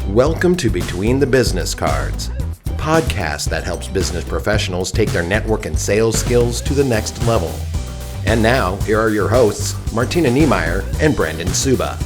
Welcome to Between the Business Cards, a podcast that helps business professionals take their network and sales skills to the next level. And now, here are your hosts, Martina Niemeyer and Brandon Souba.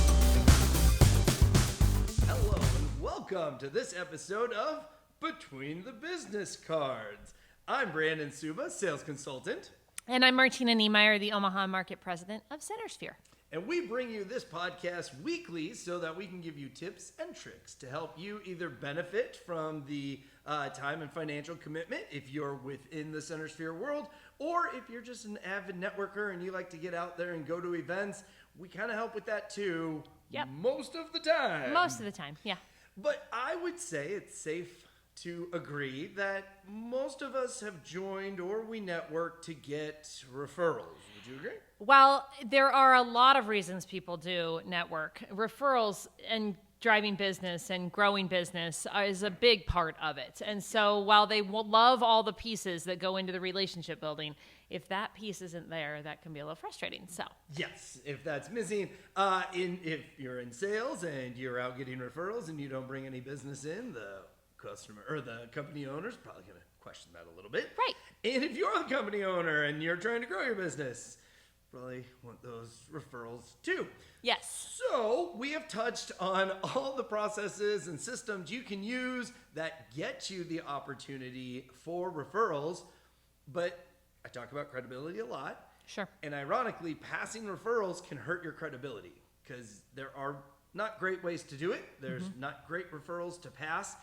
Hello, and welcome to this episode of Between the Business Cards. I'm Brandon Souba, sales consultant. And I'm Martina Niemeyer, the Omaha Market President of Centersphere. And we bring you this podcast weekly so that we can give you tips and tricks to help you either benefit from the time and financial commitment if you're within the Centersphere world, or if you're just an avid networker and you like to get out there and go to events. We kind of help with that too. Yep. Most of the time. Most of the time, yeah. But I would say it's safe to agree that most of us have joined or we network to get referrals. Would you agree? Well, there are a lot of reasons people do network. Referrals and driving business and growing business is a big part of it. And so while they will love all the pieces that go into the relationship building, if that piece isn't there, that can be a little frustrating. So yes, if that's missing, if you're in sales and you're out getting referrals and you don't bring any business in, the customer or the company owner is probably going to question that a little bit. Right. And if you're the company owner and you're trying to grow your business, probably want those referrals too. yes. So we have touched on all the processes and systems you can use that get you the opportunity for referrals. But I talk about credibility a lot. Sure. And ironically, passing referrals can hurt your credibility because there are not great ways to do it. There's not great referrals to pass.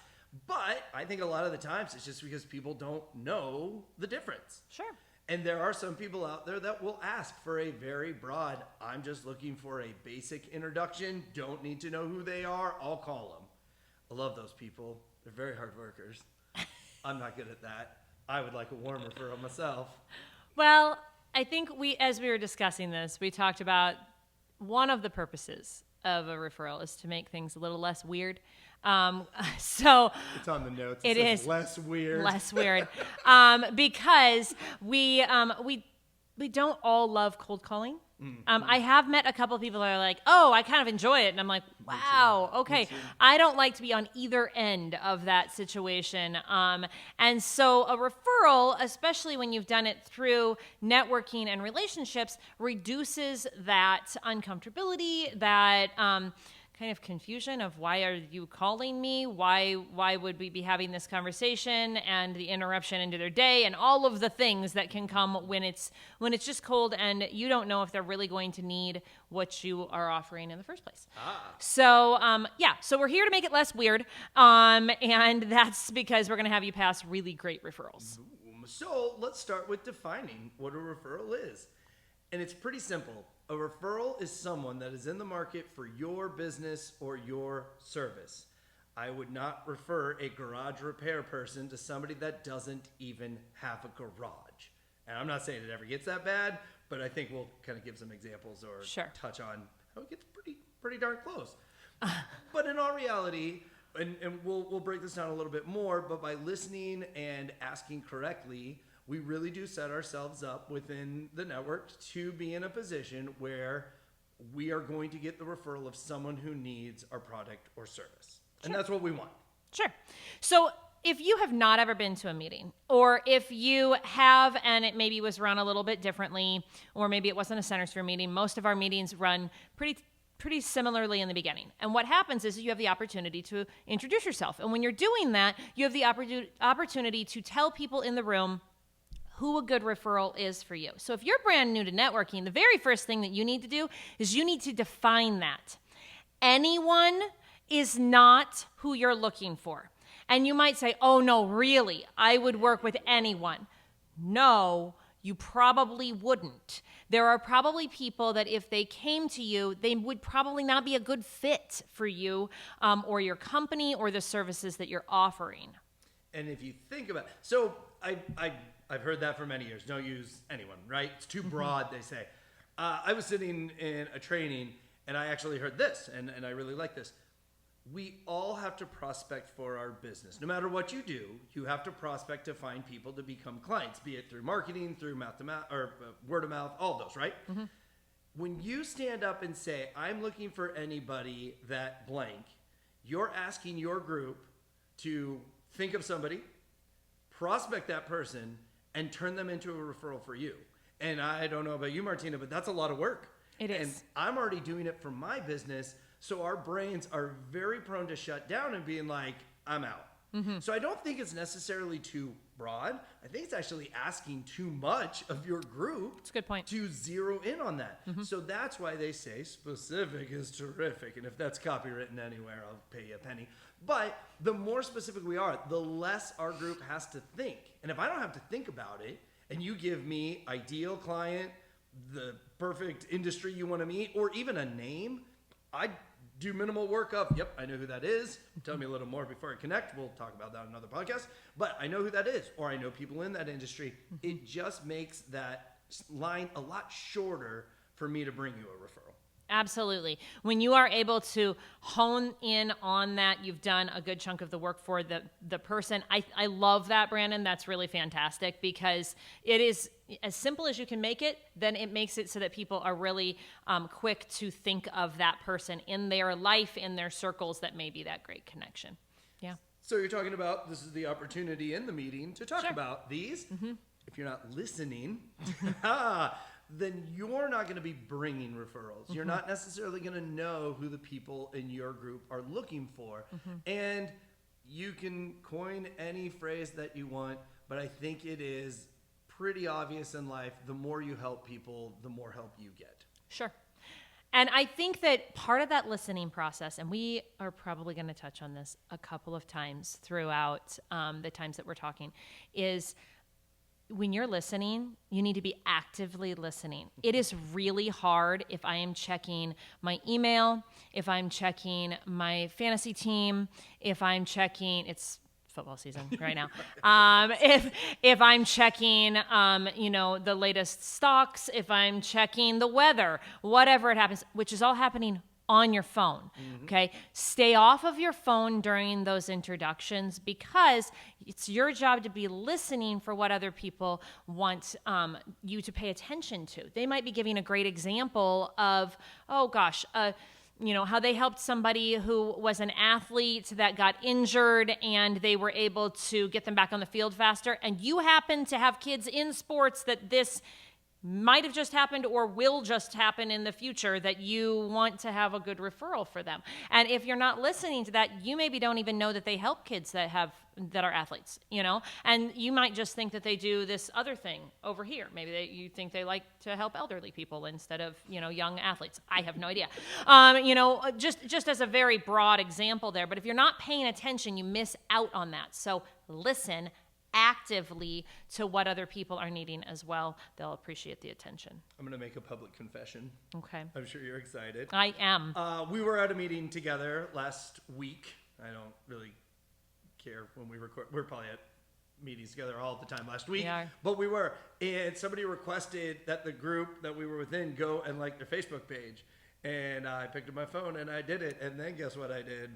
But I think a lot of the times it's just because people don't know the difference. Sure. And there are some people out there that will ask for a very broad, I'm just looking for a basic introduction, don't need to know who they are, I'll call them. I love those people. They're very hard workers. I'm not good at that. I would like a warm referral myself. Well, I think as we were discussing this, we talked about one of the purposes of a referral is to make things a little less weird. So it's on the notes. It says is less weird. Less weird. Because we don't all love cold calling. I have met a couple of people that are like, oh, I kind of enjoy it. And I'm like, wow, okay. I don't like to be on either end of that situation. And so a referral, especially when you've done it through networking and relationships, reduces that uncomfortability, that kind of confusion of why are you calling me? Why would we be having this conversation, and the interruption into their day and all of the things that can come when it's just cold and you don't know if they're really going to need what you are offering in the first place. So so we're here to make it less weird. And that's because we're going to have you pass really great referrals. So let's start with defining what a referral is. And it's pretty simple. A referral is someone that is in the market for your business or your service. I would not refer a garage repair person to somebody that doesn't even have a garage. And I'm not saying it ever gets that bad, but I think we'll kind of give some examples or touch on how it gets pretty darn close. But in all reality, and we'll break this down a little bit more, but by listening and asking correctly, we really do set ourselves up within the network to be in a position where we are going to get the referral of someone who needs our product or service. And that's what we want. Sure. So if you have not ever been to a meeting, or if you have and it maybe was run a little bit differently, or maybe it wasn't a Centersphere meeting, most of our meetings run pretty similarly in the beginning. And what happens is you have the opportunity to introduce yourself. And when you're doing that, you have the opportunity to tell people in the room who a good referral is for you. So if you're brand new to networking, the very first thing that you need to do is you need to define that. Anyone is not who you're looking for. And you might say, oh no, really, I would work with anyone. No, you probably wouldn't. There are probably people that if they came to you, they would probably not be a good fit for you or your company or the services that you're offering. And if you think about it, so I've heard that for many years. Don't use anyone, right? It's too broad, they say. I was sitting in a training, and I actually heard this, and I really like this. We all have to prospect for our business. No matter what you do, you have to prospect to find people to become clients, be it through marketing, through mouth to mouth, or word of mouth, all those, right? When you stand up and say, I'm looking for anybody that blank, You're asking your group to think of somebody, prospect that person, and turn them into a referral for you. And I don't know about you, Martina, but that's a lot of work. It is. And I'm already doing it for my business, so our brains are very prone to shut down and being like, I'm out. So I don't think it's necessarily too broad. I think it's actually asking too much of your group. That's a good point. To zero in on that. So that's why they say specific is terrific. And if that's copywritten anywhere, I'll pay you a penny. But the more specific we are, the less our group has to think. And if I don't have to think about it, and you give me ideal client, the perfect industry you want to meet, or even a name, I do minimal work of, yep, I know who that is. Tell me a little more before I connect. We'll talk about that in another podcast. But I know who that is, or I know people in that industry. It just makes that line a lot shorter for me to bring you a referral. Absolutely. When you are able to hone in on that, you've done a good chunk of the work for the person. I love that, Brandon. That's really fantastic because it is as simple as you can make it. Then it makes it so that people are really quick to think of that person in their life, in their circles that may be that great connection. Yeah. So you're talking about, this is the opportunity in the meeting to talk Sure. about these. If you're not listening, then you're not going to be bringing referrals. You're not necessarily going to know who the people in your group are looking for. And you can coin any phrase that you want, but I think it is pretty obvious in life, the more you help people, the more help you get. Sure. And I think that part of that listening process, and we are probably going to touch on this a couple of times throughout the times that we're talking, is when you're listening, you need to be actively listening. It is really hard if I am checking my email, if I'm checking my fantasy team, if I'm checking, it's football season right now. If I'm checking, the latest stocks, if I'm checking the weather, whatever it happens, which is all happening on your phone. Okay. Stay off of your phone during those introductions because it's your job to be listening for what other people want you to pay attention to. They might be giving a great example of, how they helped somebody who was an athlete that got injured and they were able to get them back on the field faster. And you happen to have kids in sports that this might have just happened or will just happen in the future that you want to have a good referral for them. And if you're not listening to that, you maybe don't even know that they help kids that are athletes, and you might just think that they do this other thing over here. Maybe you think they like to help elderly people instead of, young athletes. I have no idea. Just as a very broad example there, but if you're not paying attention, you miss out on that. So listen actively to what other people are needing as well. They'll appreciate the attention. I'm going to make a public confession. Okay. I'm sure you're excited. I am. We were at a meeting together last week. I don't really care when we record. We're probably at meetings together all the time last week. We are. But we were. And somebody requested that the group that we were within go and like their Facebook page. And I picked up my phone and I did it. And then guess what I did?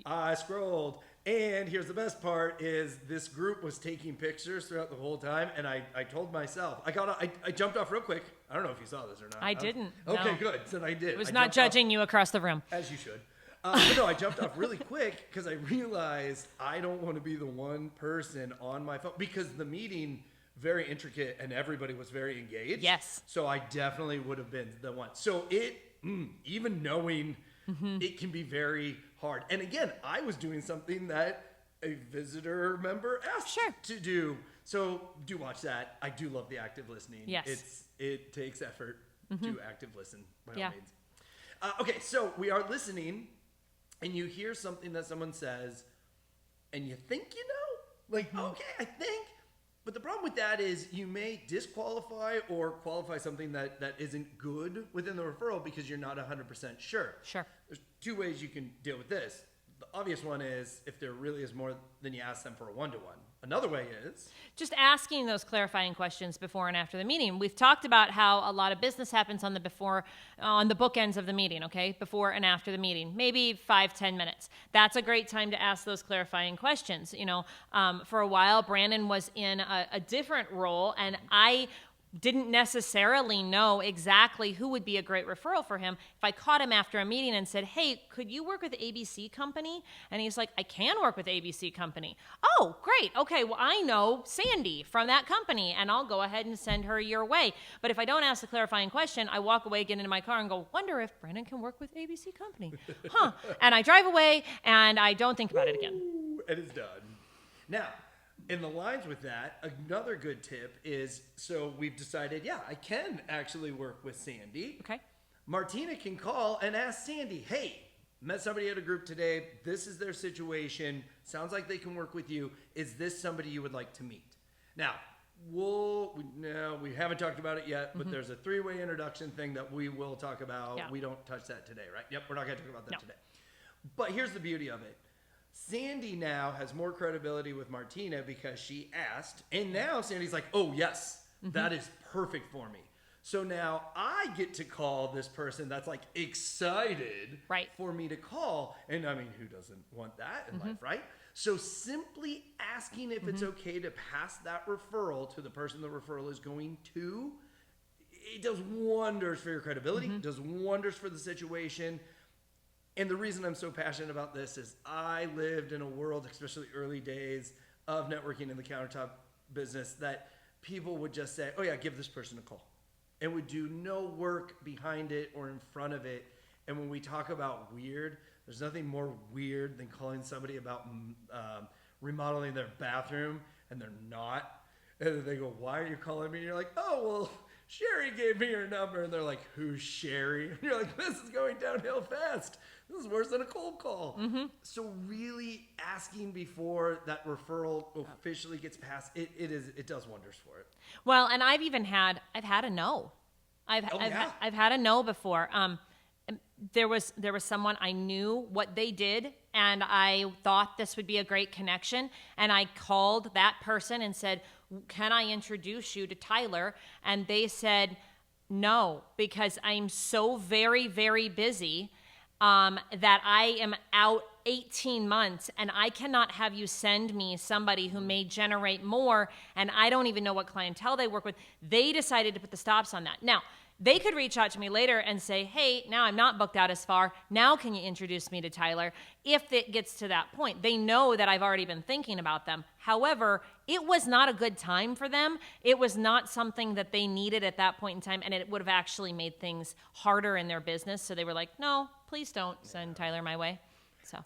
I scrolled. And here's the best part is this group was taking pictures throughout the whole time. And I told myself, I jumped off real quick. I don't know if you saw this or not. I didn't. Okay, no. Good. So I did. I was not judging you across the room. As you should. But no, I jumped off really quick because I realized I don't want to be the one person on my phone because the meeting, very intricate and everybody was very engaged. Yes. So I definitely would have been the one. So even knowing it can be very hard. And again, I was doing something that a visitor member asked to do. So do watch that. I do love the active listening. Yes. It takes effort to active listen by all means. Okay, so we are listening. And you hear something that someone says, and you think okay, I think. But the problem with that is you may disqualify or qualify something that isn't good within the referral because you're not 100% sure. Sure. There's two ways you can deal with this. The obvious one is if there really is more, then you ask them for a one-to-one. Another way is just asking those clarifying questions before and after the meeting. We've talked about how a lot of business happens on the bookends of the meeting, okay? Before and after the meeting, maybe 5-10 minutes. That's a great time to ask those clarifying questions. For a while, Brandon was in a different role, and I didn't necessarily know exactly who would be a great referral for him, if I caught him after a meeting and said, hey, could you work with ABC Company? And he's like, I can work with ABC Company. Oh, great. Okay, well, I know Sandy from that company, and I'll go ahead and send her your way. But if I don't ask the clarifying question, I walk away, get into my car, and go, wonder if Brandon can work with ABC Company. Huh. And I drive away, and I don't think about it again. And it's done. Now, in the lines with that, another good tip is, so we've decided, yeah, I can actually work with Sandy. Okay. Martina can call and ask Sandy, hey, met somebody at a group today. This is their situation. Sounds like they can work with you. Is this somebody you would like to meet? Now, we haven't talked about it yet, but there's a 3-way introduction thing that we will talk about. Yeah. We don't touch that today, right? Yep, we're not going to talk about that No. today. But here's the beauty of it. Sandy now has more credibility with Martina because she asked, and now Sandy's like, oh, yes, that is perfect for me. So now I get to call this person that's like excited for me to call. And I mean, who doesn't want that in life, right? So simply asking if it's okay to pass that referral to the person the referral is going to, it does wonders for your credibility, does wonders for the situation. And the reason I'm so passionate about this is I lived in a world, especially early days of networking in the countertop business, that people would just say, oh yeah, give this person a call. And would do no work behind it or in front of it. And when we talk about weird, there's nothing more weird than calling somebody about remodeling their bathroom and they're not. And then they go, why are you calling me? And you're like, oh, well, Sherry gave me your number. And they're like, who's Sherry? And you're like, this is going downhill fast. This is worse than a cold call. So really asking before that referral officially gets passed, it does wonders for it. Well, and I've had a no. I've had a no before. There was someone, I knew what they did, and I thought this would be a great connection, and I called that person and said, can I introduce you to Tyler? And they said no, because I'm so very, very busy that I am out 18 months, and I cannot have you send me somebody who may generate more, and I don't even know what clientele they work with. They decided to put the stops on that. Now, they could reach out to me later and say, hey, now I'm not booked out as far. Now can you introduce me to Tyler? If it gets to that point, they know that I've already been thinking about them. However, it was not a good time for them. It was not something that they needed at that point in time, and it would have actually made things harder in their business. So they were like, no, please don't send Tyler my way. So.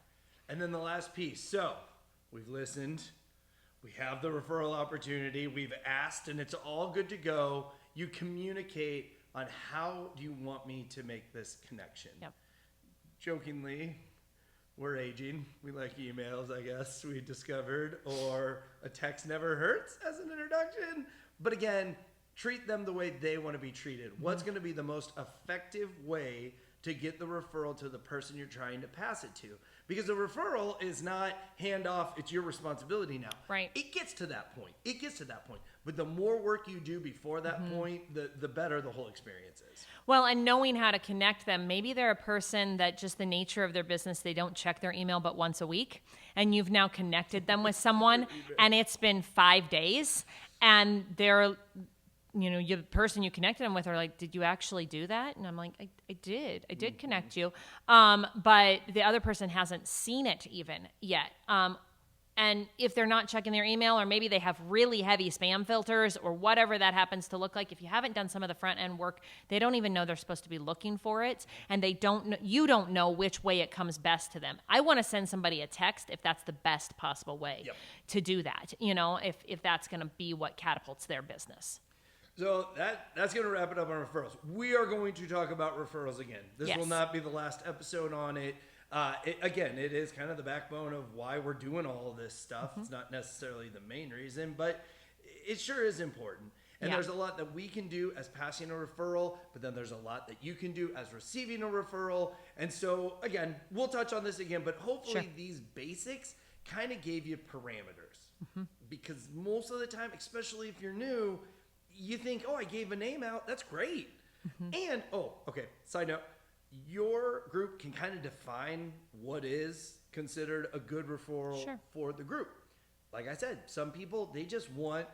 And then the last piece. So we've listened. We have the referral opportunity. We've asked, and it's all good to go. You communicate on how do you want me to make this connection. Yep. Jokingly, we're aging. We like emails, I guess, we discovered, or a text never hurts as an introduction. But again, treat them the way they want to be treated. What's going to be the most effective way to get the referral to the person you're trying to pass it to? Because the referral is not hand off, it's your responsibility now. Right. It gets to that point. But the more work you do before that point, the better the whole experience is. Well, and knowing how to connect them. Maybe they're a person that just the nature of their business, they don't check their email but once a week. And you've now connected them with someone and it's been 5 days and they're, the person you connected them with are like, did you actually do that? And I'm like, I did connect you. But the other person hasn't seen it even yet. And if they're not checking their email, or maybe they have really heavy spam filters or whatever that happens to look like, if you haven't done some of the front end work, they don't even know they're supposed to be looking for it. And you don't know which way it comes best to them. I want to send somebody a text if that's the best possible way to do that, if that's going to be what catapults their business. So that's going to wrap it up on referrals. We are going to talk about referrals again. This will not be the last episode on it. It is kind of the backbone of why we're doing all of this stuff. It's not necessarily the main reason, but it sure is important. And there's a lot that we can do as passing a referral, but then there's a lot that you can do as receiving a referral. And so, again, we'll touch on this again, but hopefully these basics kind of gave you parameters. Because most of the time, especially if you're new, you think, oh, I gave a name out. That's great. And, side note, your group can kind of define what is considered a good referral for the group. Like I said, some people, they just want,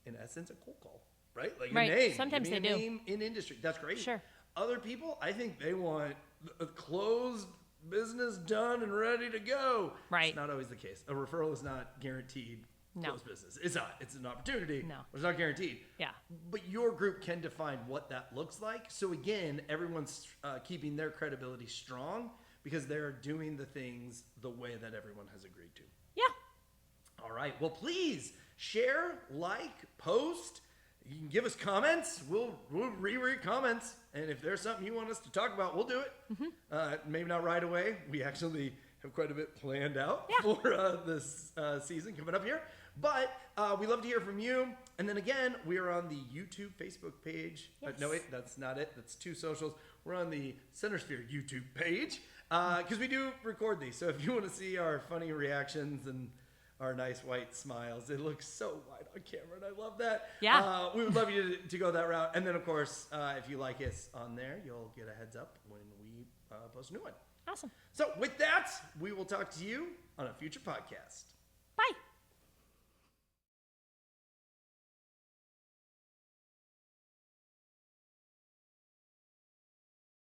in essence, a cold call. right? Like Right. a name. Sometimes Give me they a do. name in industry. That's great. Sure. Other people, I think they want a closed business done and ready to go. Right. It's not always the case. A referral is not guaranteed No. closed business. It's not. It's an opportunity. No. It's not guaranteed. Yeah. But your group can define what that looks like. So again, everyone's keeping their credibility strong because they're doing the things the way that everyone has agreed to. Yeah. All right. Well, please share, like, post. You can give us comments. We'll reread comments. And if there's something you want us to talk about, we'll do it. Maybe not right away. We actually have quite a bit planned out for this season coming up here. But we love to hear from you. And then again, we are on the YouTube, Facebook page. Yes. No, wait, that's not it. That's two socials. We're on the Centersphere YouTube page because we do record these. So if you want to see our funny reactions and our nice white smiles, it looks so white on camera, and I love that. Yeah. We would love you to go that route. And then, of course, if you like us on there, you'll get a heads up when we post a new one. Awesome. So with that, we will talk to you on a future podcast.